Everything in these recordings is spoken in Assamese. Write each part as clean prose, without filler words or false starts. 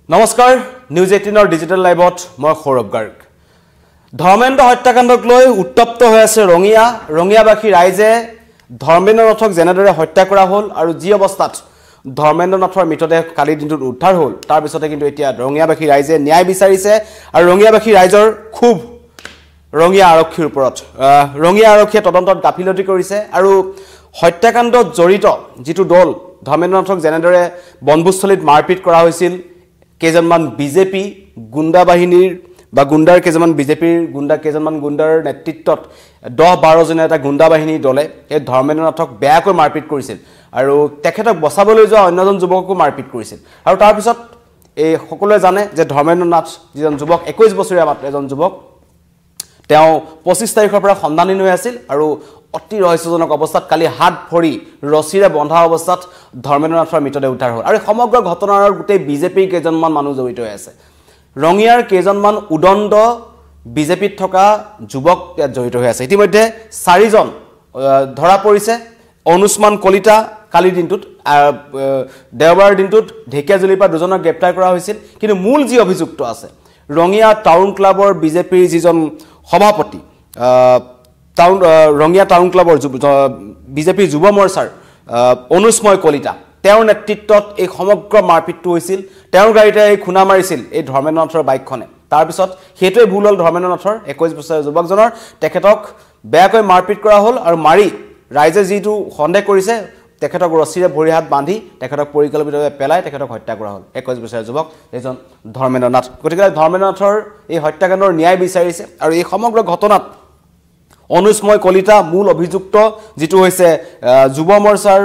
নমস্কাৰ নিউজ 18 ডিজিটেল লাইভত মই সৌৰভ গাৰ্গ ধৰ্মেন্দ্ৰ হত্যাকাণ্ডক লৈ উত্তপ্ত হৈ আছে ৰঙিয়াবাসী ৰাইজে ধৰ্মেন্দ্ৰ নাথক যেনেদৰে হত্যা কৰা হ'ল আৰু যি অৱস্থাত ধৰ্মেন্দ্ৰ নাথৰ মৃতদেহ কালি দিনটোত উদ্ধাৰ হ'ল তাৰ পিছতে কিন্তু এতিয়া ৰঙিয়াবাসী ৰাইজে ন্যায় বিচাৰিছে আৰু ৰঙিয়াবাসী ৰাইজৰ খুব ৰঙিয়া আৰক্ষীৰ ওপৰত ৰঙিয়া আৰক্ষীয়ে তদন্তত গাফিলতি কৰিছে আৰু হত্যাকাণ্ডত জড়িত যিটো দল ধৰ্মেন্দ্ৰ নাথক যেনেদৰে বনভোজস্থলীত মাৰপিট কৰা হৈছিল কেজনমান বিজেপি গুণ্ডা বাহিনীৰ বা গুণ্ডাৰ কেজনমান বিজেপিৰ কেজনমান গুণ্ডাৰ নেতৃত্বত 10-12 জনে এটা গুণ্ডা বাহিনীৰ দলে এই ধৰ্মেন্দ্ৰ নাথক বেয়াকৈ মাৰপিট কৰিছিল আৰু তেখেতক বচাবলৈ যোৱা অন্যজন যুৱককো মাৰপিট কৰিছিল আৰু তাৰ পিছত এই সকলোৱে জানে যে ধৰ্মেন্দ্ৰ নাথ যিজন যুৱক 21 বছৰীয়া মাত্ৰ এজন যুৱক তেওঁ 25 তাৰিখৰ পৰা সন্ধানহীন হৈ আছিল আৰু অতি ৰহস্যজনক অৱস্থাত কালি হাত ভৰি ৰছিৰে বন্ধা অৱস্থাত ধৰ্মেন্দ্ৰ নাথৰ মৃতদেহ উদ্ধাৰ হ'ল আৰু সমগ্ৰ ঘটনাৰ গোটেই বিজেপিৰ কেজনমান মানুহ জড়িত হৈ আছে ৰঙিয়াৰ কেজনমান উদণ্ড বিজেপিত থকা যুৱক ইয়াত জড়িত হৈ আছে ইতিমধ্যে 4 জন ধৰা পৰিছে অনুষ্মান কলিতা কালি দিনটোত দেওবাৰ দিনটোত ঢেকিয়াজুলিৰ পৰা দুজনক গ্ৰেপ্তাৰ কৰা হৈছিল কিন্তু মূল যি অভিযুক্ত আছে ৰঙিয়া টাউন ক্লাবৰ বিজেপিৰ যিজন সভাপতি ৰঙিয়া টাউন ক্লাবৰ বিজেপি যুৱ মৰ্চাৰ অনুষ্ময় কলিতা তেওঁৰ নেতৃত্বত এই সমগ্ৰ মাৰপিটটো হৈছিল তেওঁৰ গাড়ীতে এই খুনা মাৰিছিল এই ধৰ্মেন্দ্ৰ নাথৰ বাইকখনে তাৰ পিছত হেতুৱে ভুল হ'ল ধৰ্মেন্দ্ৰ নাথৰ 21 বছৰীয়া যুৱকজনৰ তেখেতক বেয়াকৈ মাৰপিট কৰা হ'ল আৰু মাৰি ৰাইজে যিটো সন্দেহ কৰিছে তেখেতক ৰছিৰে ভৰি হাত বান্ধি তেখেতক পৰিকল্পিতভাৱে পেলাই তেখেতক হত্যা কৰা হ'ল 21 বছৰীয়া যুৱক এজন ধৰ্মেন্দ্ৰ নাথ গতিকে ধৰ্মেন্দ্ৰ নাথৰ এই হত্যাকাণ্ডৰ ন্যায় বিচাৰিছে আৰু এই সমগ্ৰ ঘটনাত অনুষ্ময় কলিতা মূল অভিযুক্ত যেটো হৈছে যুৱ মৰ্চাৰ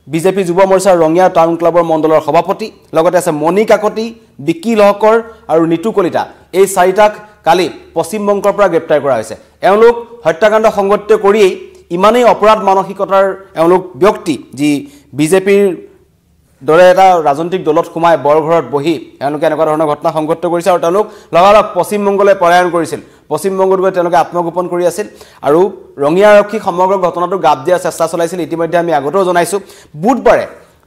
বিজেপি যুৱ মৰ্চাৰ ৰঙিয়া টাউন ক্লাবৰ মণ্ডলৰ সভাপতি লগতে আছে মণি কাকতি বিকি লহকৰ আৰু নিতু কলিতা এই চাৰিটাক কালি পশ্চিম বংগৰ পৰা গ্ৰেপ্তাৰ কৰা হৈছে এওঁলোক হত্যাকাণ্ড সংঘটিত কৰি ইমানেই অপৰাধ মানসিকতাৰ এওঁলোক ব্যক্তি যি বিজেপিৰ দৰে এটা ৰাজনৈতিক দলত সোমাই বৰঘৰত বহি এওঁলোকে এনেকুৱা ধৰণৰ ঘটনা সংঘটিত কৰিছে আৰু তেওঁলোক লগালগ পশ্চিম বংগলৈ পলায়ন কৰিছিল পশ্চিম বংগত গৈ তেওঁলোকে আত্মগোপন কৰি আছিল আৰু ৰঙিয়া আৰক্ষী সমগ্ৰ ঘটনাটো গাব দিয়াৰ চেষ্টা চলাইছিল ইতিমধ্যে আমি আগতেও জনাইছো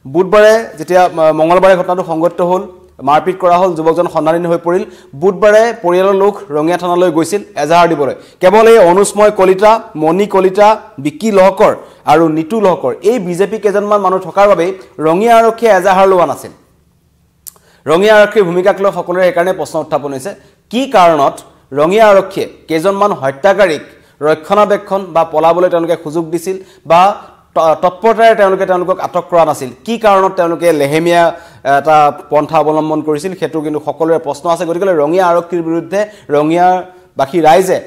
বুধবাৰে যেতিয়া মঙ্গলবাৰে ঘটনাটো সংঘটিত হ'ল মাৰপিট কৰা হ'ল যুৱকজন সন্ধানহীন হৈ পৰিল বুধবাৰে পৰিয়ালৰ লোক ৰঙিয়া থানালৈ গৈছিল এজাহাৰ দিবলৈ কেৱল এই অনুষ্ময় কলিতা মণি কলিতা বিকি লহকৰ আৰু নিতু লহকৰ এই বিজেপি কেজনমান মানুহ থকাৰ বাবে ৰঙিয়া আৰক্ষীয়ে এজাহাৰ লোৱা নাছিল ৰঙিয়া আৰক্ষীৰ ভূমিকাক লৈ সকলোৰে একাৰণে প্ৰশ্ন উত্থাপন হৈছে কি কাৰণত ৰঙিয়া আৰক্ষীয়ে কেজনমান হত্যাকাৰীক ৰক্ষণাবেক্ষণ বা পলাবলৈ তেওঁলোকে সুযোগ দিছিল বা তৎপৰতাৰে তেওঁলোকক আটক কৰা নাছিল কি কাৰণত তেওঁলোকে লেহেমিয়া এটা পন্থা অৱলম্বন কৰিছিল হেতু কিন্তু সকলোৰে প্ৰশ্ন আছে গতিকে ৰঙিয়া আৰক্ষীৰ বিৰুদ্ধে ৰঙিয়াবাসী ৰাইজে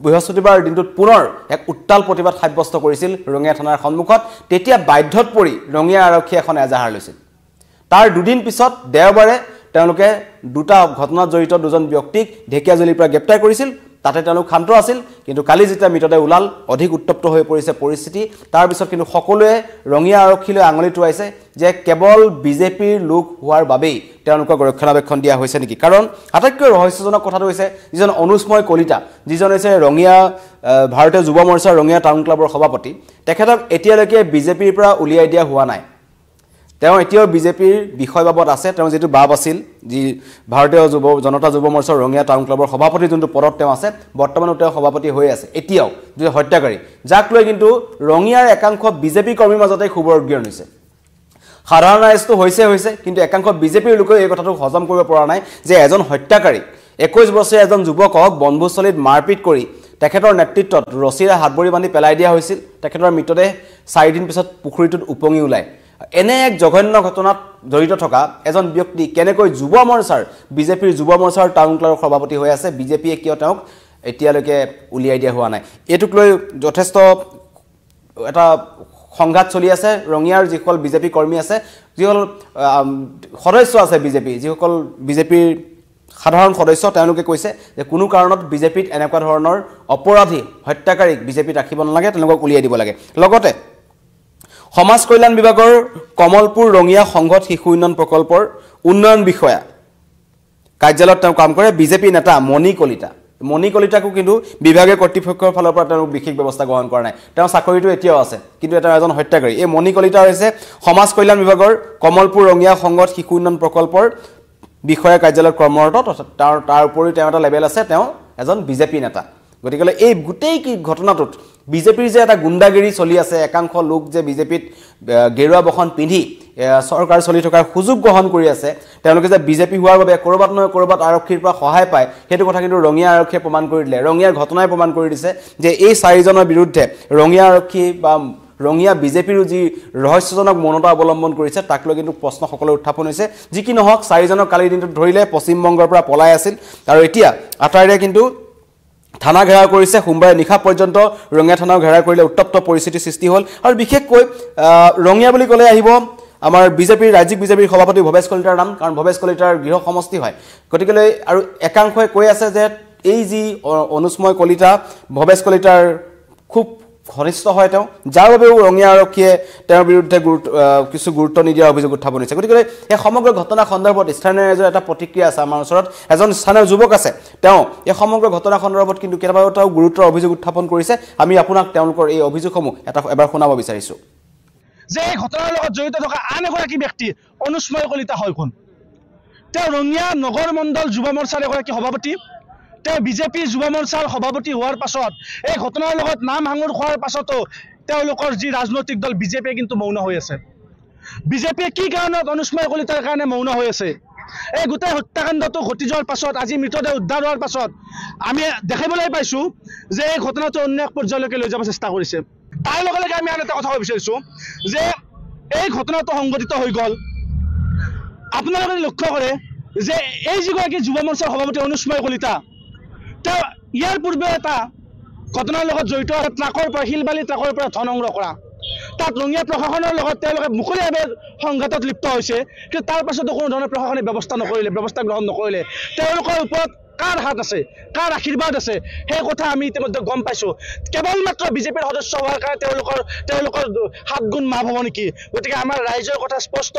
বৃহস্পতিবাৰ দিনটোত পুনৰ এক উত্তাল প্ৰতিবাদ সাব্যস্ত কৰিছিল ৰঙিয়া থানাৰ সন্মুখত তেতিয়া বাধ্যত পৰি ৰঙিয়া আৰক্ষীয়ে এখন এজাহাৰ লৈছিল তাৰ দুদিন পিছত দেওবাৰে তেওঁলোকে দুটা ঘটনাত জড়িত দুজন ব্যক্তিক ঢেকিয়াজুলিৰ পৰা গ্ৰেপ্তাৰ কৰিছিল তাতে তেওঁলোক শান্ত আছিল কিন্তু কালি যেতিয়া মৃতদেহ ওলাল অধিক উত্তপ্ত হৈ পৰিছে পৰিস্থিতি তাৰ পিছত কিন্তু সকলোৱে ৰঙিয়া আৰক্ষীলৈ আঙুলি টুৱাইছে যে কেৱল বিজেপিৰ লোক হোৱাৰ বাবেই তেওঁলোকক ৰক্ষণাবেক্ষণ দিয়া হৈছে নেকি কাৰণ আটাইতকৈ ৰহস্যজনক কথাটো হৈছে যিজন অনুষ্ময় কলিতা যিজন হৈছে ৰঙিয়া ভাৰতীয় যুৱ মৰ্চাৰ ৰঙিয়া টাউন ক্লাবৰ সভাপতি তেখেতক এতিয়ালৈকে বিজেপিৰ পৰা উলিয়াই দিয়া হোৱা নাই তেওঁ এতিয়াও বিজেপিৰ বিষয়বাবত আছে তেওঁ যেটো বাব আছিল যি ভাৰতীয় জনতা যুৱ মৰ্চাৰ ৰঙিয়া টাউন ক্লাবৰ সভাপতি যোনটো পদত তেওঁ আছে বৰ্তমানো তেওঁ সভাপতি হৈ আছে এতিয়াও যে হত্যাকাৰী যাক লৈ কিন্তু ৰঙিয়াৰ একাংশ বিজেপি কৰ্মীৰ মাজতে খবৰ জ্ঞান হৈছে সাধাৰণ ৰাইজটো হৈছে কিন্তু একাংশ বিজেপিৰ লোকে এই কথাটো হজম কৰিব পৰা নাই যে এজন হত্যাকাৰী 21 বছৰীয়া এজন যুৱকক বনভোজস্থলীত মাৰপিট কৰি তেখেতৰ নেতৃত্বত ৰছিৰে হাত ভৰি বান্ধি পেলাই দিয়া হৈছিল তেখেতৰ মৃতদেহ 4 দিন পিছত পুখুৰীটোত উপঙি ওলায় এনে এক জঘন্য ঘটনাত জড়িত থকা এজন ব্যক্তি কেনেকৈ যুৱ মৰ্চাৰ বিজেপিৰ যুৱ মৰ্চাৰ টাউন ক্লাবৰ সভাপতি হৈ আছে বিজেপিয়ে কিয় তেওঁক এতিয়ালৈকে উলিয়াই দিয়া হোৱা নাই এটুক লৈ যথেষ্ট এটা সংঘাত চলি আছে ৰঙিয়াৰ যিসকল বিজেপি কৰ্মী আছে যিসকল সদস্য আছে যিসকল বিজেপিৰ সাধাৰণ সদস্য তেওঁলোকে কৈছে যে কোনো কাৰণত বিজেপিত এনেকুৱা ধৰণৰ অপৰাধী হত্যাকাৰীক বিজেপিত ৰাখিব নালাগে তেওঁলোকক উলিয়াই দিব লাগে লগতে সমাজ কল্যাণ বিভাগৰ কমলপুৰ ৰঙিয়া সংঘত শিশু উন্নয়ন প্ৰকল্পৰ উন্নয়ন বিষয়া কাৰ্যালয়ত তেওঁ কাম কৰে বিজেপি নেতা মণি কলিতাকো কিন্তু বিভাগে কৰ্তৃপক্ষৰ ফালৰ পৰা তেওঁ বিশেষ ব্যৱস্থা গ্ৰহণ কৰা নাই তেওঁ চাকৰিটো এতিয়াও আছে কিন্তু এটা এজন হত্যাকাৰী এই মণি কলিতা হৈছে সমাজ কল্যাণ বিভাগৰ কমলপুৰ ৰঙিয়া সংঘত শিশু উন্নয়ন প্ৰকল্পৰ বিষয়া কাৰ্যালয়ত কৰ্মৰত তাৰ উপৰি তেওঁ এটা লেভেল আছে তেওঁ এজন বিজেপি নেতা গতিকে এই গোটেই কি ঘটনাটোত বিজেপিৰ যে এটা গুণ্ডাগিৰি চলি আছে একাংশ লোক যে বিজেপিত গেৰুৱা বখন পিন্ধি চৰকাৰ চলি থকাৰ সুযোগ গ্ৰহণ কৰি আছে তেওঁলোকে যে বিজেপি হোৱাৰ বাবে কৰবাত নহয় কৰবাত আৰক্ষীৰ পৰা সহায় পায় সেইটো কথা কিন্তু ৰঙিয়া আৰক্ষীয়ে প্ৰমাণ কৰি দিলে ৰঙিয়াৰ ঘটনাই প্ৰমাণ কৰি দিছে যে এই চাৰিজনৰ বিৰুদ্ধে ৰঙিয়া আৰক্ষী বা ৰঙিয়া বিজেপিৰ যি ৰহস্যজনক মনতা অৱলম্বন কৰিছে তাক লৈ কিন্তু প্ৰশ্ন সকলো উত্থাপন হৈছে যি কি নহওক চাৰিজনক কালি দিনটোত ধৰিলে পশ্চিম বংগৰ পৰা পলাই আছিল আৰু এতিয়া আটাইৰে কিন্তু থানা ঘেৰাও কৰিছে সোমবাৰে নিশা পৰ্যন্ত ৰঙিয়া থানাও ঘেৰাও কৰিলে উত্তপ্ত পৰিস্থিতি সৃষ্টি হ'ল আৰু বিশেষকৈ ৰঙিয়া বুলি ক'লে আহিব আমাৰ বিজেপিৰ ৰাজ্যিক বিজেপিৰ সভাপতি ভৱেশ কলিতাৰ নাম কাৰণ ভৱেশ কলিতাৰ গৃহ সমষ্টি হয় গতিকে আৰু একাংশই কৈ আছে যে এই যি অনুস্ময় কলিতা ভৱেশ কলিতাৰ খুব ঘনিষ্ঠ হয় তেওঁ যাৰ বাবেও ৰঙিয়া আৰক্ষীয়ে তেওঁৰ বিৰুদ্ধে কিছু গুৰুত্ব নিদিয়াৰ অভিযোগ উত্থাপন হৈছে গতিকে এই সমগ্ৰ ঘটনা সন্দৰ্ভত স্থানীয় ৰাইজৰ এটা প্ৰতিক্ৰিয়া আছে আমাৰ ওচৰত এজন স্থানীয় যুৱক আছে তেওঁ এই সমগ্ৰ ঘটনা সন্দৰ্ভত কিন্তু কেইবাটাও গুৰুত্বৰ অভিযোগ উত্থাপন কৰিছে আমি আপোনাক তেওঁলোকৰ এই অভিযোগসমূহ এবাৰ শুনাব বিচাৰিছোঁ যে এই ঘটনাৰ লগত জড়িত থকা আন এগৰাকী ব্যক্তি অনুস্ময় কলিতা হয় কোন তেওঁ ৰঙিয়া নগৰ মণ্ডল যুৱ মৰ্চাৰ এগৰাকী সভাপতি তেওঁ বিজেপি যুৱ মৰ্চাৰ সভাপতি হোৱাৰ পাছত এই ঘটনাৰ লগত নাম সাঙুৰ খোৱাৰ পাছতো তেওঁলোকৰ যি ৰাজনৈতিক দল বিজেপিয়ে কিন্তু মৌন হৈ আছে বিজেপিয়ে কি কাৰণত অনুস্ময় কলিতাৰ কাৰণে মৌন হৈ আছে এই গোটেই হত্যাকাণ্ডটো ঘটি যোৱাৰ পাছত আজি মৃতদেহ উদ্ধাৰ হোৱাৰ পাছত আমি দেখিবলৈ পাইছোঁ যে এই ঘটনাটো অন্য এক পৰ্যায়লৈকে লৈ যাব চেষ্টা কৰিছে তাৰ লগে লগে আমি আন এটা কথা ক'ব বিচাৰিছোঁ যে এই ঘটনাটো সংঘটিত হৈ গ'ল আপোনালোকে লক্ষ্য কৰে যে এই যিগৰাকী যুৱ মৰ্চাৰ সভাপতি অনুস্ময় কলিতা তেওঁ ইয়াৰ পূৰ্বে এটা ঘটনাৰ লগত জড়িত ট্ৰাকৰ পৰা শিলবালি ট্ৰাকৰ পৰা ধন সংগ্ৰহ কৰা তাত ৰঙিয়া প্ৰশাসনৰ লগত তেওঁলোকে মুকলিভাৱে সংঘাতত লিপ্ত হৈছে কিন্তু তাৰ পাছতো কোনো ধৰণৰ প্ৰশাসনে ব্যৱস্থা গ্ৰহণ নকৰিলে তেওঁলোকৰ ওপৰত কাৰ হাত আছে কাৰ আশীৰ্বাদ আছে সেই কথা আমি ইতিমধ্যে গম পাইছোঁ কেৱল মাত্ৰ বিজেপিৰ সদস্য হোৱাৰ কাৰণে তেওঁলোকৰ হাত গুণ মাফ হ'ব নেকি গতিকে আমাৰ ৰাইজৰ কথা স্পষ্ট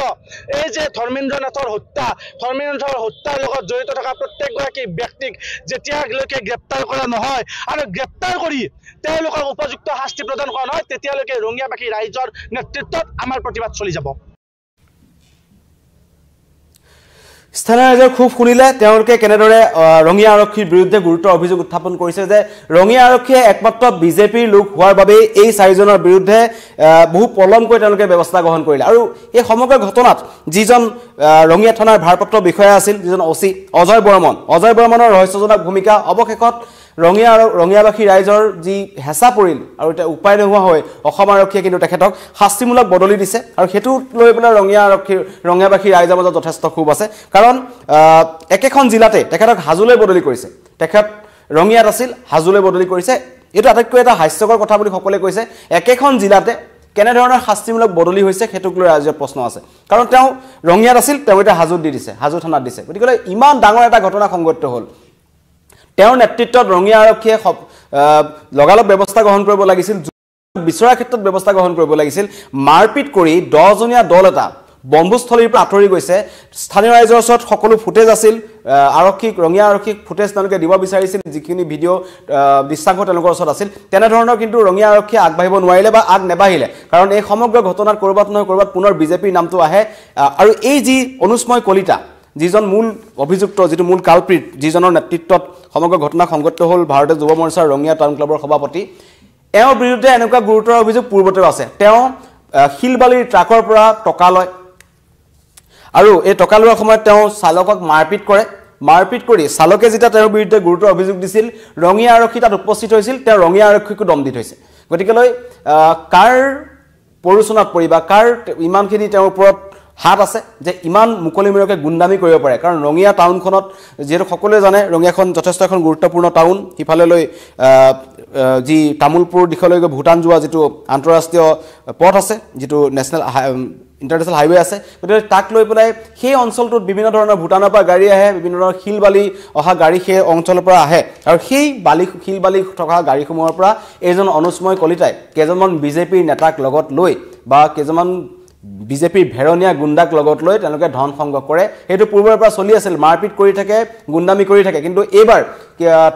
এই যে ধৰ্মেন্দ্ৰ নাথৰ হত্যাৰ লগত জড়িত থকা প্ৰত্যেকগৰাকী ব্যক্তিক যেতিয়ালৈকে গ্ৰেপ্তাৰ কৰা নহয় আৰু গ্ৰেপ্তাৰ কৰি তেওঁলোকৰ উপযুক্ত শাস্তি প্ৰদান কৰা নহয় তেতিয়ালৈকে ৰঙিয়াবাসী ৰাইজৰ নেতৃত্বত আমাৰ প্ৰতিবাদ চলি যাব স্থানীয় ৰাইজৰ খুব শুনিলে তেওঁলোকে কেনেদৰে ৰঙিয়া আৰক্ষীৰ বিৰুদ্ধে গুৰুত্বৰ অভিযোগ উত্থাপন কৰিছে যে ৰঙিয়া আৰক্ষীয়ে একমাত্ৰ বিজেপিৰ লোক হোৱাৰ বাবে এই চাৰিজনৰ বিৰুদ্ধে বহু পলমকৈ তেওঁলোকে ব্যৱস্থা গ্ৰহণ কৰিলে আৰু এই সমগ্ৰ ঘটনাত যিজন ৰঙিয়া থানাৰ ভাৰপ্ৰাপ্ত বিষয়া আছিল যিজন অচি অজয় বৰ্মনৰ ৰহস্যজনক ভূমিকা অৱশেষত ৰঙিয়াবাসী ৰাইজৰ যি হেঁচা পৰিল আৰু এটা উপায় নোহোৱা হৈ অসম আৰক্ষীয়ে কিন্তু তেখেতক শাস্তিমূলক বদলি দিছে আৰু সেইটো লৈ পেলাই ৰঙিয়াবাসী ৰাইজৰ মাজত যথেষ্ট ক্ষোভ আছে কাৰণ একেখন জিলাতে তেখেতক হাজোলৈ বদলি কৰিছে তেখেত ৰঙিয়াত আছিল হাজোলৈ বদলি কৰিছে এইটো আটাইতকৈ এটা হাস্যকৰ কথা বুলি সকলোৱে কৈছে একেখন জিলাতে কেনেধৰণৰ শাস্তিমূলক বদলি হৈছে সেইটোক লৈ ৰাইজৰ প্ৰশ্ন আছে কাৰণ তেওঁ ৰঙিয়াত আছিল তেওঁ এতিয়া হাজোত দি দিছে হাজো থানাত দিছে গতিকে ইমান ডাঙৰ এটা ঘটনা সংঘটিত হ'ল তেওঁৰ নেতৃত্বত ৰঙিয়া আৰক্ষীয়ে লগালগ ব্যৱস্থা গ্ৰহণ কৰিব লাগিছিল বিচৰাৰ ক্ষেত্ৰত ব্যৱস্থা গ্ৰহণ কৰিব লাগিছিল মাৰপিট কৰি 10জনীয়া দল এটা বম্বস্থলীৰ পৰা আঁতৰি গৈছে স্থানীয় ৰাইজৰ ওচৰত সকলো ফুটেজ আছিল ৰঙিয়া আৰক্ষীক ফুটেজ তেওঁলোকে দিব বিচাৰিছিল যিখিনি ভিডিঅ' দৃশ্যাংশ তেওঁলোকৰ ওচৰত আছিল তেনেধৰণৰ কিন্তু ৰঙিয়া আৰক্ষীয়ে আগবাঢ়িব নোৱাৰিলে বা আগ নেবাঢ়িলে কাৰণ এই সমগ্ৰ ঘটনাত ক'ৰবাত নহয় ক'ৰবাত পুনৰ বিজেপিৰ নামটো আহে আৰু এই যি অনুস্ময় কলিতা যিজন মূল অভিযুক্ত যিটো মূল কালপ্ৰিট যিজনৰ নেতৃত্বত সমগ্ৰ ঘটনা সংঘটিত হ'ল ভাৰতীয় যুৱ মৰ্চাৰ ৰঙিয়া টাউন ক্লাবৰ সভাপতি এওঁৰ বিৰুদ্ধে এনেকুৱা গুৰুতৰ অভিযোগ পূৰ্বতেও আছে তেওঁ শিলবালিৰ ট্ৰাকৰ পৰা টকা লয় আৰু এই টকা লোৱাৰ সময়ত তেওঁ চালকক মাৰপিট কৰি চালকে যেতিয়া তেওঁৰ বিৰুদ্ধে গুৰুতৰ অভিযোগ দিছিল ৰঙিয়া আৰক্ষী তাত উপস্থিত হৈছিল তেওঁ ৰঙিয়া আৰক্ষীকো দম দি থৈছে গতিকে কাৰ পৰোচনাত পৰি বা কাৰ ইমানখিনি তেওঁৰ ওপৰত হাত আছে যে ইমান মুকলিমূৰীয়াকৈ গুণ্ডামি কৰিব পাৰে কাৰণ ৰঙিয়া টাউনখনত যিহেতু সকলোৱে জানে ৰঙিয়াখন যথেষ্ট এখন গুৰুত্বপূৰ্ণ টাউন সিফালেলৈ যি তামোলপুৰ দিশলৈ গৈ ভূটান যোৱা যিটো আন্তঃৰাষ্ট্ৰীয় পথ আছে যিটো ইণ্টাৰনেশ্যনেল হাইৱে আছে গতিকে তাক লৈ পেলাই সেই অঞ্চলটোত বিভিন্ন ধৰণৰ ভূটানৰ পৰা গাড়ী আহে বিভিন্ন ধৰণৰ শিলবালি অহা গাড়ী সেই অঞ্চলৰ পৰা আহে আৰু সেই শিলবালি থকা গাড়ীসমূহৰ পৰা এইজন অনুস্ময় কলিতাই কেইজনমান বিজেপিৰ নেতাক লগত লৈ বা কেইজনমান বিজেপিৰ ভেৰণীয়া গুণ্ডাক লগত লৈ তেওঁলোকে ধন সংগ্ৰহ কৰে সেইটো পূৰ্বৰ পৰা চলি আছিল মাৰপিট কৰি থাকে গুণ্ডামি কৰি থাকে কিন্তু এইবাৰ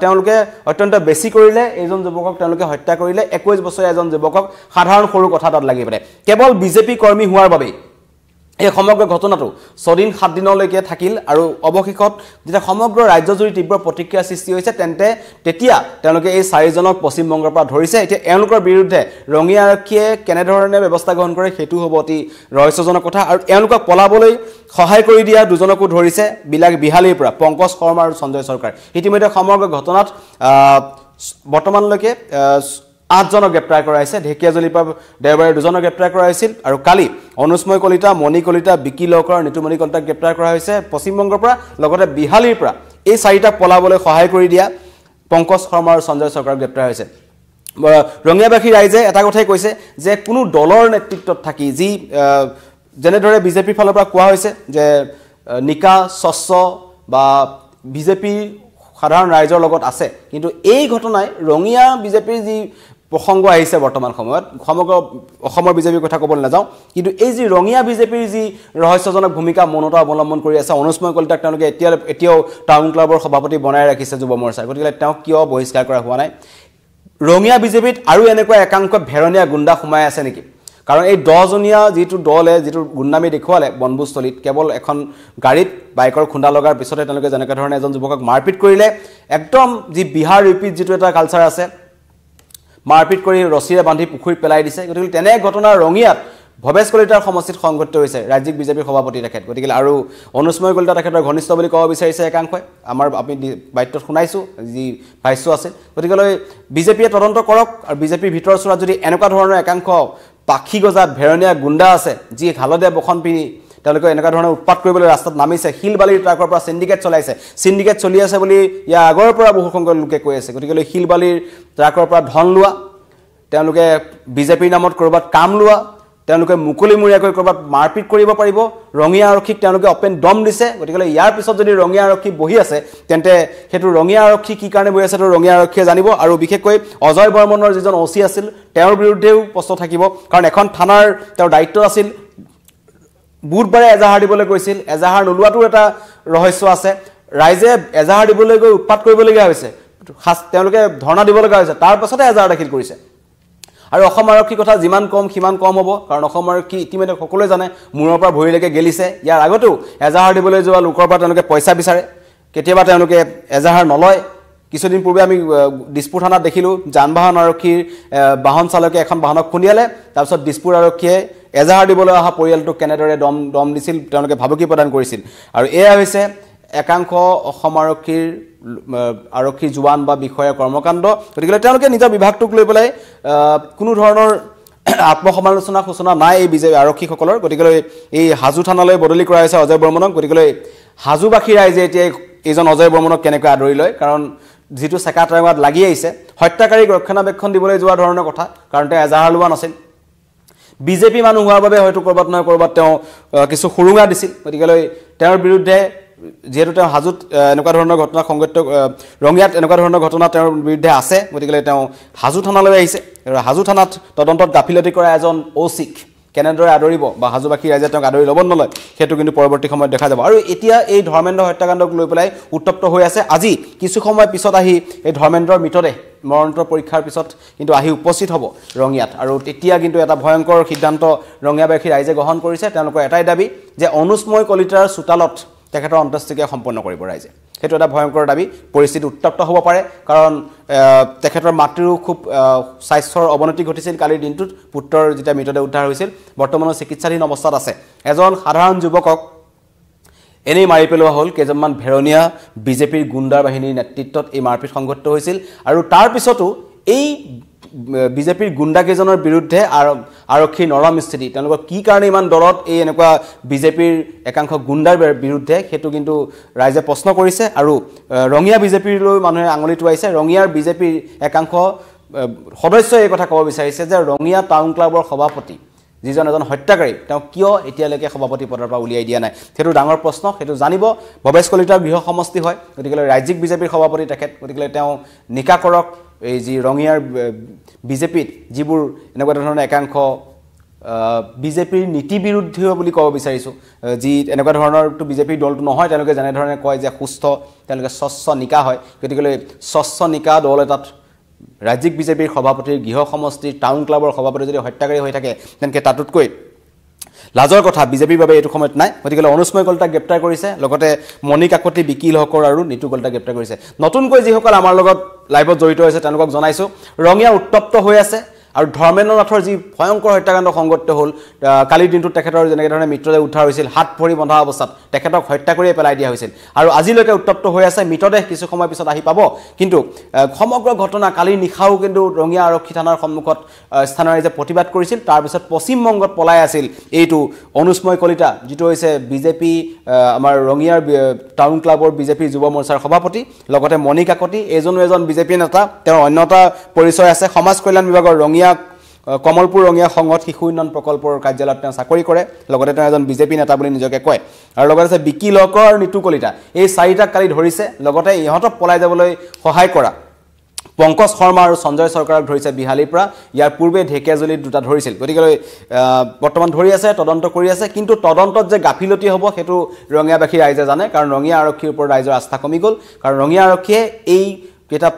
তেওঁলোকে অত্যন্ত বেছি কৰিলে এইজন যুৱকক তেওঁলোকে হত্যা কৰিলে 21 বছৰীয়া এজন যুৱকক সাধাৰণ সৰু কথা তাত লাগি পৰে কেৱল বিজেপি কৰ্মী হোৱাৰ বাবে এই সমগ্ৰ ঘটনাটো 6 দিন 7 দিনলৈকে থাকিল আৰু অৱশেষত যেতিয়া সমগ্ৰ ৰাজ্যজুৰি তীব্ৰ প্ৰতিক্ৰিয়া সৃষ্টি হৈছে তেতিয়া তেওঁলোকে এই 4 জনক পশ্চিম বংগৰ পৰা ধৰিছে এতিয়া এওঁলোকৰ বিৰুদ্ধে ৰঙিয়া আৰক্ষীয়ে কেনেধৰণে ব্যৱস্থা গ্ৰহণ কৰে সেইটো হ'ব অতি ৰহস্যজনক কথা আৰু এওঁলোকক পলাবলৈ সহায় কৰি দিয়া দুজনকো ধৰিছে বিহালীৰ পৰা পংকজ শৰ্মা আৰু সঞ্জয় সৰকাৰ ইতিমধ্যে সমগ্ৰ ঘটনাত বৰ্তমানলৈকে 8 জনক গ্ৰেপ্তাৰ কৰা হৈছে ঢেকিয়াজুলিৰ পৰা দেওবাৰে 2 জনক গ্ৰেপ্তাৰ কৰা হৈছিল আৰু কালি অনুস্ময় কলিতা মণি কলিতা বিকি লকৰ নিতুমণি কলিতাক গ্ৰেপ্তাৰ কৰা হৈছে পশ্চিম বংগৰ পৰা লগতে বিহালীৰ পৰা এই 4টা পলাবলৈ সহায় কৰি দিয়া পংকজ শৰ্মা আৰু সঞ্জয় সৰকাৰ গ্ৰেপ্তাৰ হৈছে ৰঙিয়াবাসী ৰাইজে এটা কথাই কৈছে যে কোনো দলৰ নেতৃত্বত থাকি যি যেনেদৰে বিজেপিৰ ফালৰ পৰা কোৱা হৈছে যে নিকা স্বচ্ছ বা বিজেপি সাধাৰণ ৰাইজৰ লগত আছে কিন্তু এই ঘটনাই ৰঙিয়া বিজেপিৰ যি প্ৰসংগ আহিছে বৰ্তমান সময়ত সমগ্ৰ অসমৰ বিজেপিৰ কথা ক'বলৈ নাযাওঁ কিন্তু এই যি ৰঙিয়া বিজেপিৰ যি ৰহস্যজনক ভূমিকা মনতা অৱলম্বন কৰি আছে অনুস্ময় কলিতাক তেওঁলোকে এতিয়াও টাউন ক্লাবৰ সভাপতি বনাই ৰাখিছে যুৱ মৰ্চাৰ গতিকে তেওঁক কিয় বহিষ্কাৰ কৰা হোৱা নাই ৰঙিয়া বিজেপিত আৰু এনেকুৱা একাংশ ভেৰণীয়া গুণ্ডা সোমাই আছে নেকি কাৰণ এই 10 জনীয়া যিটো দলে যিটো গুণ্ডামি দেখুৱালে বনবুস্থলীত কেৱল এখন গাড়ীত বাইকৰ খুন্দা লগাৰ পিছতে তেওঁলোকে যেনেকৈ ধৰণে এজন যুৱকক মাৰপিট কৰিলে একদম যি বিহাৰ ইউপিত যিটো এটা কালচাৰ আছে মাৰপিট কৰি ৰছীৰে বান্ধি পুখুৰীত পেলাই দিছে গতিকে তেনে ঘটনা ৰঙিয়াত ভৱেশ কলিতাৰ সমষ্টিত সংঘটিত হৈছে ৰাজ্যিক বিজেপিৰ সভাপতি তেখেত গতিকে আৰু অনুস্ময় কলিতা তেখেতৰ ঘনিষ্ঠ বুলি ক'ব বিচাৰিছে একাংশই আমাৰ আমি বাৰ্তাত শুনাইছোঁ যি ভাষ্য আছে গতিকে বিজেপিয়ে তদন্ত কৰক আৰু বিজেপিৰ ভিতৰ চোৰাত যদি এনেকুৱা ধৰণৰ একাংশ পাখি গজা ভেৰণীয়া গুণ্ডা আছে যি হালধীয়া বখন পিনি তেওঁলোকে এনেকুৱা ধৰণৰ উৎপাত কৰিবলৈ ৰাস্তাত নামিছে শিলবালিৰ ট্ৰাকৰ পৰা সিন্ডিকেট চলি আছে বুলি ইয়াৰ আগৰ পৰা বহু সংখ্যক লোকে কৈ আছে গতিকে শিলবালিৰ ট্ৰাকৰ পৰা ধন লোৱা তেওঁলোকে বিজেপিৰ নামত কৰবাত কাম লোৱা তেওঁলোকে মুকলিমূৰীয়াকৈ কৰবাত মাৰপিট কৰিব পাৰিব ৰঙিয়া আৰক্ষীক তেওঁলোকে অপেন দম দিছে গতিকে ইয়াৰ পিছত যদি ৰঙিয়া আৰক্ষী বহি আছে তেন্তে হেতু ৰঙিয়া আৰক্ষী কি কাৰণে বহি আছে তো ৰঙিয়া আৰক্ষীয়ে জানিব আৰু বিশেষকৈ অজয় বৰ্মনৰ যিজন ওসি আছিল তেওঁৰ বিৰুদ্ধেও প্ৰশ্ন থাকিব কাৰণ এখন থানাৰ তেওঁৰ দায়িত্ব আছিল বুধবাৰে এজাহাৰ দিবলৈ কৈছিল এজাহাৰ নোলোৱাটো এটা ৰহস্য আছে ৰাইজে এজাহাৰ দিবলৈ গৈ উৎপাত কৰিবলগীয়া হৈছে তেওঁলোকে ধৰ্ণা দিব লগা হৈছে তাৰ পাছতে এজাহাৰ দাখিল কৰিছে আৰু অসম আৰক্ষী কথা যিমান কম সিমান কম হ'ব কাৰণ অসম আৰক্ষী ইতিমধ্যে সকলোৱে জানে মূৰৰ পৰা ভৰিলৈকে গেলিছে ইয়াৰ আগতেও এজাহাৰ দিবলৈ যোৱা লোকৰ পৰা তেওঁলোকে পইচা বিচাৰে কেতিয়াবা তেওঁলোকে এজাহাৰ নলয় কিছুদিন পূৰ্বে আমি দিছপুৰ থানাত দেখিলোঁ যান বাহন আৰক্ষীৰ বাহন চালকে এখন বাহনক খুন্দিয়ালে তাৰপিছত দিছপুৰ আৰক্ষীয়ে এজাহাৰ দিবলৈ অহা পৰিয়ালটোক কেনেদৰে দম দিছিল তেওঁলোকে ভাবুকি প্ৰদান কৰিছিল আৰু এয়া হৈছে একাংশ অসম আৰক্ষী জোৱান বা বিষয়াৰ কৰ্মকাণ্ড গতিকে তেওঁলোকে নিজৰ বিভাগটোক লৈ পেলাই কোনো ধৰণৰ আত্মসমালোচনা সূচনা নাই এই বিজেপি আৰক্ষীসকলৰ গতিকে এই হাজু থানালৈ বদলি কৰা হৈছে অজয় বৰ্মনক গতিকে হাজুবাসী ৰাইজে এতিয়া এইজন অজয় বৰ্মনক কেনেকৈ আদৰি লয় কাৰণ যিটো চেকাটাঙত লাগি আহিছে হত্যাকাৰীক ৰক্ষণাবেক্ষণ দিবলৈ যোৱা ধৰণৰ কথা কাৰণ তেওঁ এজাহাৰ লোৱা নাছিল বিজেপি মানুহ হোৱাৰ বাবে হয়তো কৰবাত নহয় কৰবাত তেওঁ কিছু সুৰুঙা দিছিল গতিকে তেওঁৰ বিৰুদ্ধে যেহেতু তেওঁ হাজুত এনেকুৱা ধৰণৰ ঘটনা সংঘটিত ৰঙিয়াত এনেকুৱা ধৰণৰ ঘটনা তেওঁৰ বিৰুদ্ধে আছে গতিকে তেওঁ হাজু থানালৈ আহিছে আৰু হাজু থানাত তদন্তত গাফিলতি কৰা এজন ওসিক কেনেদৰে আদৰিব বা হাজুবাসী ৰাইজে তেওঁক আদৰি ল'ব নলয় সেইটো কিন্তু পৰৱৰ্তী সময়ত দেখা যাব আৰু এতিয়া এই ধৰ্মেন্দ্ৰ হত্যাকাণ্ডক লৈ পেলাই উত্তপ্ত হৈ আছে আজি কিছু সময় পিছত আহি এই ধৰ্মেন্দ্ৰৰ মৃতদেহ মৰণোত্তৰ পৰীক্ষাৰ পিছত কিন্তু আহি উপস্থিত হ'ব ৰঙিয়াত আৰু তেতিয়া কিন্তু এটা ভয়ংকৰ সিদ্ধান্ত ৰঙিয়াবাসী ৰাইজে গ্ৰহণ কৰিছে তেওঁলোকৰ এটাই দাবী যে অনুস্ময় কলিতাৰ চোতালত তেখেতৰ অন্ত্যেষ্টিক্ৰিয়া সম্পন্ন কৰিব ৰাইজে সেইটো এটা ভয়ংকৰ দাবী পৰিস্থিতি উত্তপ্ত হ'ব পাৰে কাৰণ তেখেতৰ মাতৃৰো খুব স্বাস্থ্যৰ অৱনতি ঘটিছিল কালিৰ দিনটোত পুত্ৰৰ যেতিয়া মৃতদেহ উদ্ধাৰ হৈছিল বৰ্তমানৰ চিকিৎসাধীন অৱস্থাত আছে এজন সাধাৰণ যুৱকক এনেই মাৰি পেলোৱা হ'ল কেইজনমান ভেৰণীয়া বিজেপিৰ গুণ্ডাৰ বাহিনীৰ নেতৃত্বত এই মাৰপিট সংঘটিত হৈছিল আৰু তাৰ পিছতো এই বিজেপিৰ গুণ্ডা কেইজনৰ বিৰুদ্ধে আৰক্ষীৰ নৰম স্থিতি তেওঁলোকৰ কি কাৰণে ইমান দলত এই এনেকুৱা বিজেপিৰ একাংশ গুণ্ডাৰ বিৰুদ্ধে সেইটো কিন্তু ৰাইজে প্ৰশ্ন কৰিছে আৰু ৰঙিয়া বিজেপিলৈ মানুহে আঙুলি টোৱাইছে ৰঙিয়াৰ বিজেপিৰ একাংশ সদস্যই এই কথা ক'ব বিচাৰিছে যে ৰঙিয়া টাউন ক্লাবৰ সভাপতি যিজন এজন হত্যাকাৰী তেওঁ কিয় এতিয়ালৈকে সভাপতি পদৰ পৰা উলিয়াই দিয়া নাই সেইটো ডাঙৰ প্ৰশ্ন সেইটো জানিব ভৱেশ কলিতাৰ গৃহ সমষ্টি হয় গতিকে ৰাজ্যিক বিজেপিৰ সভাপতি তেখেত গতিকে তেওঁ নিকা কৰক এই যি ৰঙিয়াৰ বিজেপিত যিবোৰ এনেকুৱা ধৰণৰ একাংশ বিজেপিৰ নীতি বিৰুদ্ধীয় বুলি ক'ব বিচাৰিছোঁ যি এনেকুৱা ধৰণৰটো বিজেপিৰ দলটো নহয় তেওঁলোকে যেনেধৰণে কয় যে সুস্থ তেওঁলোকে স্বচ্ছ নিকা হয় গতিকে স্বচ্ছ নিকা দল এটাত ৰাজ্যিক বিজেপিৰ সভাপতিৰ গৃহ সমষ্টিৰ টাউন ক্লাবৰ সভাপতি যদি হত্যাকাৰী হৈ থাকে তেন্তে তাতোতকৈ লাজৰ কথা বিজেপিৰ বাবে এইটো সময়ত নাই গতিকে অনুস্ময় কলিতাক গ্ৰেপ্তাৰ কৰিছে লগতে মণি কাকতি বিকিল হকৰ আৰু নিতু কলিতাক গ্ৰেপ্তাৰ কৰিছে নতুনকৈ যিসকল আমাৰ লগত লাইভত জড়িত হৈছে তেওঁলোকক জনাইছো ৰঙিয়া উত্তপ্ত হৈ আছে আৰু ধৰ্মেন্দ্ৰ নাথৰ যি ভয়ংকৰ হত্যাকাণ্ড সংঘটিত হ'ল কালিৰ দিনটোত তেখেতৰ যেনেকৈ ধৰণে মৃতদেহ উদ্ধাৰ হৈছিল হাত ভৰি বন্ধা অৱস্থাত তেখেতক হত্যা কৰিয়ে পেলাই দিয়া হৈছিল আৰু আজিলৈকে উত্তপ্ত হৈ আছে মৃতদেহ কিছু সময় পিছত আহি পাব কিন্তু সমগ্ৰ ঘটনা কালিৰ নিশাও কিন্তু ৰঙিয়া আৰক্ষী থানাৰ সন্মুখত স্থানীয় ৰাইজে প্ৰতিবাদ কৰিছিল তাৰপিছত পশ্চিমবংগত পলাই আছিল এইটো অনুস্ময় কলিতা যিটো হৈছে বিজেপি আমাৰ ৰঙিয়াৰ টাউন ক্লাবৰ বিজেপি যুৱ মৰ্চাৰ সভাপতি লগতে মণি কাকতি এজন বিজেপি নেতা তেওঁৰ অন্যতা পৰিচয় আছে সমাজ কল্যাণ বিভাগৰ ৰঙিয়া কমলপুৰ ৰঙিয়া সংঘত শিশু উন্নয়ন প্ৰকল্পৰ কাৰ্যালয়ত তেওঁ চাকৰি কৰে লগতে তেওঁ এজন বিজেপি নেতা বুলি নিজকে কয় আৰু লগতে আছে বিকিল হকৰ আৰু নিতু কলিতা এই চাৰিটাক কালি ধৰিছে লগতে ইহঁতক পলাই যাবলৈ সহায় কৰা পংকজ শৰ্মা আৰু সঞ্জয় চৰকাৰক ধৰিছে বিহালীৰ পৰা ইয়াৰ পূৰ্বে ঢেকিয়াজুলিত দুটা ধৰিছিল গতিকে বৰ্তমান ধৰি আছে তদন্ত কৰি আছে কিন্তু তদন্তত যে গাফিলতি হ'ব সেইটো ৰঙিয়াবাসী ৰাইজে জানে কাৰণ ৰঙিয়া আৰক্ষীৰ ওপৰত ৰাইজৰ আস্থা কমি গ'ল কাৰণ ৰঙিয়া আৰক্ষীয়ে এই কেইটা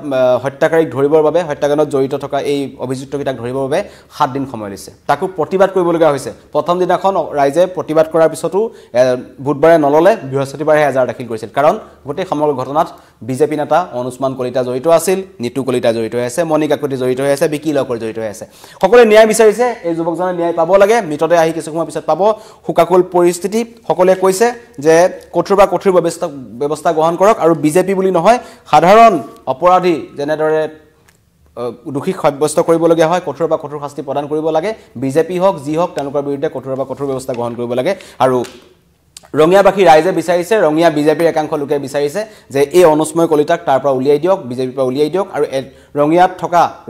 হত্যাকাৰীক ধৰিবৰ বাবে হত্যাকাণ্ডত জড়িত থকা এই অভিযুক্তকেইটাক ধৰিবৰ বাবে 7 দিন সময় দিছে তাকো প্ৰতিবাদ কৰিবলগীয়া হৈছে প্ৰথম দিনাখন ৰাইজে প্ৰতিবাদ কৰাৰ পিছতো বুধবাৰে নললে বৃহস্পতিবাৰে এজাহাৰ দাখিল কৰিছিল কাৰণ গোটেই সমগ্ৰ ঘটনাত বিজেপি নেতা অনুস্মান কলিতা জড়িত আছিল নিতু কলিতা জড়িত হৈ আছে মণি কাকতি জড়িত হৈ আছে বিকিল হকৰ জড়িত হৈ আছে সকলোৱে ন্যায় বিচাৰিছে এই যুৱকজনে ন্যায় পাব লাগে মৃতদেহ আহি কিছু সময় পিছত পাব হুকাকুল পৰিস্থিতি সকলোৱে কৈছে যে কঠোৰ বা কঠোৰ ব্যৱস্থা গ্ৰহণ কৰক আৰু বিজেপি বুলি নহয় সাধাৰণ অপৰাধী যেনেদৰে দুখী সাব্যস্ত কৰিবলগীয়া হয় কঠোৰ বা কঠোৰ শাস্তি প্ৰদান কৰিব লাগে বিজেপি হওক যি হওক তেওঁলোকৰ বিৰুদ্ধে কঠোৰ বা কঠোৰ ব্যৱস্থা গ্ৰহণ কৰিব লাগে আৰু ৰঙিয়াবাসী ৰাইজে বিচাৰিছে ৰঙিয়া বিজেপিৰ একাংশ লোকে বিচাৰিছে যে এই অনুস্ময় কলিতাক তাৰ পৰা উলিয়াই দিয়ক বিজেপিৰ পৰা উলিয়াই দিয়ক আৰু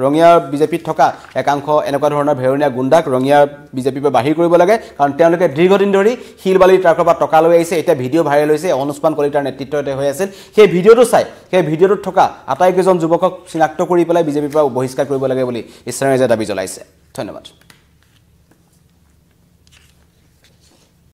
ৰঙিয়াৰ বিজেপিত থকা একাংশ এনেকুৱা ধৰণৰ ভেৰণীয়া গুণ্ডাক ৰঙিয়াৰ বিজেপিৰ পৰা বাহিৰ কৰিব লাগে কাৰণ তেওঁলোকে দীৰ্ঘদিন ধৰি শিল বালিৰ ট্ৰাকৰ পৰা টকা লৈ আহিছে এতিয়া ভিডিঅ' ভাইৰেল হৈছে অনুস্মান কলিতাৰ নেতৃত্বতে হৈ আছিল সেই ভিডিঅ'টো চাই সেই ভিডিঅ'টোত থকা আটাইকেইজন যুৱকক চিনাক্ত কৰি পেলাই বিজেপিৰ পৰা বহিষ্কাৰ কৰিব লাগে বুলি স্থানীয় ৰাইজে দাবী জ্বলাইছে ধন্যবাদ